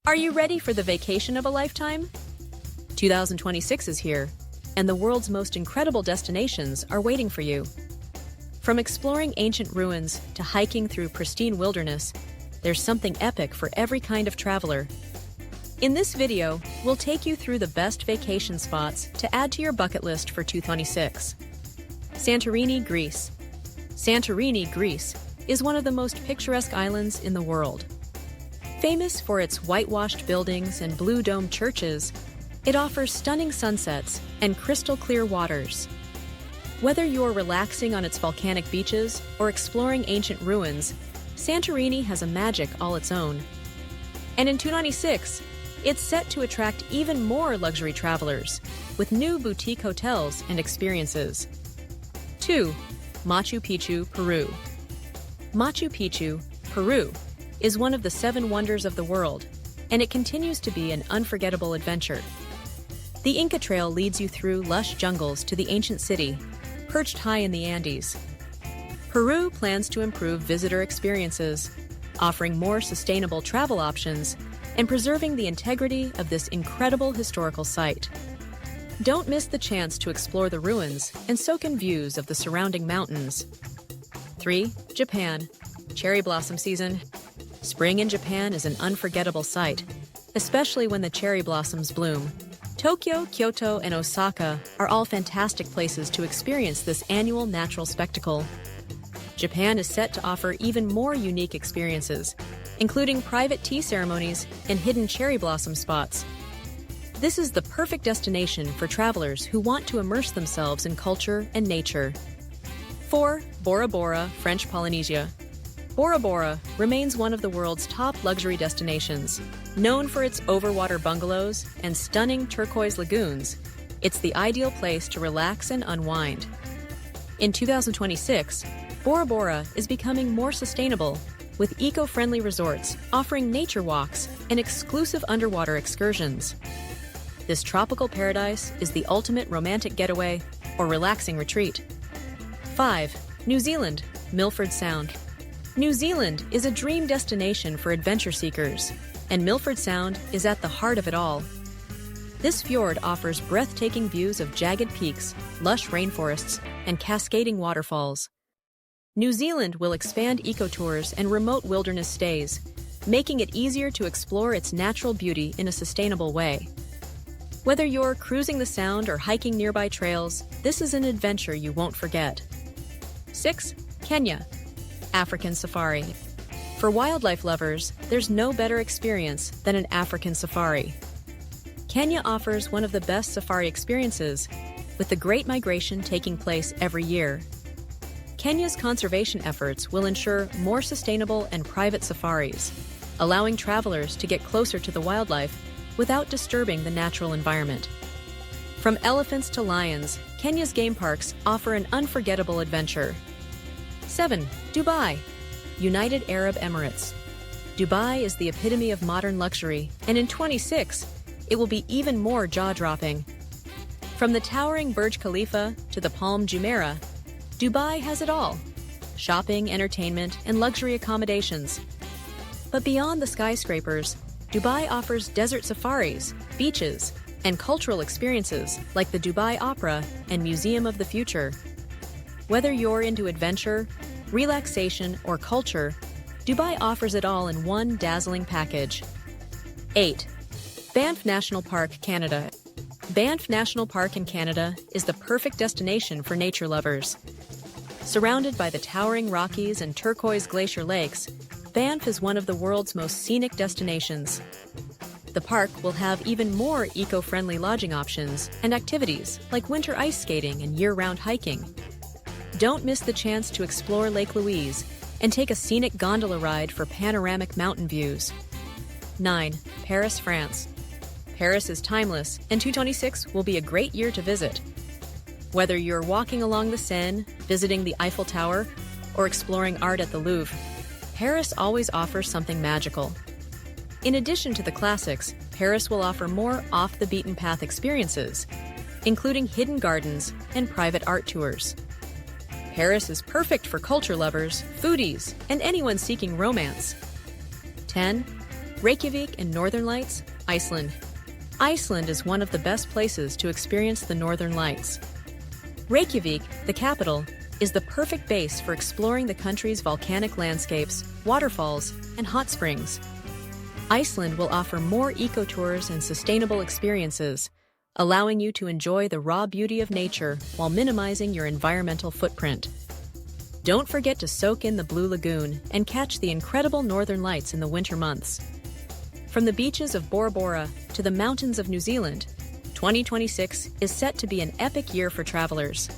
Are you ready for the vacation of a lifetime? 2026 is here, and the world's most incredible destinations are waiting for you. From exploring ancient ruins to hiking through pristine wilderness, there's something epic for every kind of traveler. In this video, we'll take you through the best vacation spots to add to your bucket list for 2026. Santorini, Greece. Santorini, Greece, is one of the most picturesque islands in the world. Famous for its whitewashed buildings and blue-domed churches, it offers stunning sunsets and crystal-clear waters. Whether you're relaxing on its volcanic beaches or exploring ancient ruins, Santorini has a magic all its own. And in 2026, it's set to attract even more luxury travelers with new boutique hotels and experiences. 2. Machu Picchu, Peru. Machu Picchu, Peru, is one of the 7 wonders of the world, and it continues to be an unforgettable adventure. The Inca Trail leads you through lush jungles to the ancient city, perched high in the Andes. Peru plans to improve visitor experiences, offering more sustainable travel options and preserving the integrity of this incredible historical site. Don't miss the chance to explore the ruins and soak in views of the surrounding mountains. 3. Japan. Cherry blossom season. Spring in Japan is an unforgettable sight, especially when the cherry blossoms bloom. Tokyo, Kyoto, and Osaka are all fantastic places to experience this annual natural spectacle. Japan is set to offer even more unique experiences, including private tea ceremonies and hidden cherry blossom spots. This is the perfect destination for travelers who want to immerse themselves in culture and nature. 4. Bora Bora, French Polynesia. Bora Bora remains one of the world's top luxury destinations. Known for its overwater bungalows and stunning turquoise lagoons, it's the ideal place to relax and unwind. In 2026, Bora Bora is becoming more sustainable, with eco-friendly resorts offering nature walks and exclusive underwater excursions. This tropical paradise is the ultimate romantic getaway or relaxing retreat. 5. New Zealand, Milford Sound. New Zealand is a dream destination for adventure seekers, and Milford Sound is at the heart of it all. This fjord offers breathtaking views of jagged peaks, lush rainforests, and cascading waterfalls. New Zealand will expand ecotours and remote wilderness stays, making it easier to explore its natural beauty in a sustainable way. Whether you're cruising the Sound or hiking nearby trails, this is an adventure you won't forget. 6. Kenya. African safari. For wildlife lovers, there's no better experience than an African safari. Kenya offers one of the best safari experiences, with the Great Migration taking place every year. Kenya's conservation efforts will ensure more sustainable and private safaris, allowing travelers to get closer to the wildlife without disturbing the natural environment. From elephants to lions, Kenya's game parks offer an unforgettable adventure. 7. Dubai, United Arab Emirates. Dubai is the epitome of modern luxury, and in 2026, it will be even more jaw-dropping. From the towering Burj Khalifa to the Palm Jumeirah, Dubai has it all: shopping, entertainment, and luxury accommodations. But beyond the skyscrapers, Dubai offers desert safaris, beaches, and cultural experiences like the Dubai Opera and Museum of the Future. Whether you're into adventure, relaxation, or culture, Dubai offers it all in one dazzling package. 8. Banff National Park, Canada. Banff National Park in Canada is the perfect destination for nature lovers. Surrounded by the towering Rockies and turquoise glacier lakes, Banff is one of the world's most scenic destinations. The park will have even more eco-friendly lodging options and activities like winter ice skating and year-round hiking. Don't miss the chance to explore Lake Louise and take a scenic gondola ride for panoramic mountain views. 9. Paris, France. Paris is timeless, and 2026 will be a great year to visit. Whether you're walking along the Seine, visiting the Eiffel Tower, or exploring art at the Louvre, Paris always offers something magical. In addition to the classics, Paris will offer more off-the-beaten-path experiences, including hidden gardens and private art tours. Paris is perfect for culture lovers, foodies, and anyone seeking romance. 10. Reykjavik and Northern Lights, Iceland. Iceland is one of the best places to experience the Northern Lights. Reykjavik, the capital, is the perfect base for exploring the country's volcanic landscapes, waterfalls, and hot springs. Iceland will offer more eco-tours and sustainable experiences, allowing you to enjoy the raw beauty of nature while minimizing your environmental footprint. Don't forget to soak in the Blue Lagoon and catch the incredible Northern Lights in the winter months. From the beaches of Bora Bora to the mountains of New Zealand, 2026 is set to be an epic year for travelers.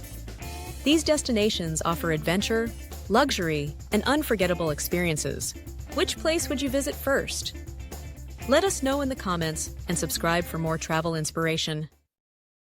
These destinations offer adventure, luxury, and unforgettable experiences. Which place would you visit first? Let us know in the comments and subscribe for more travel inspiration.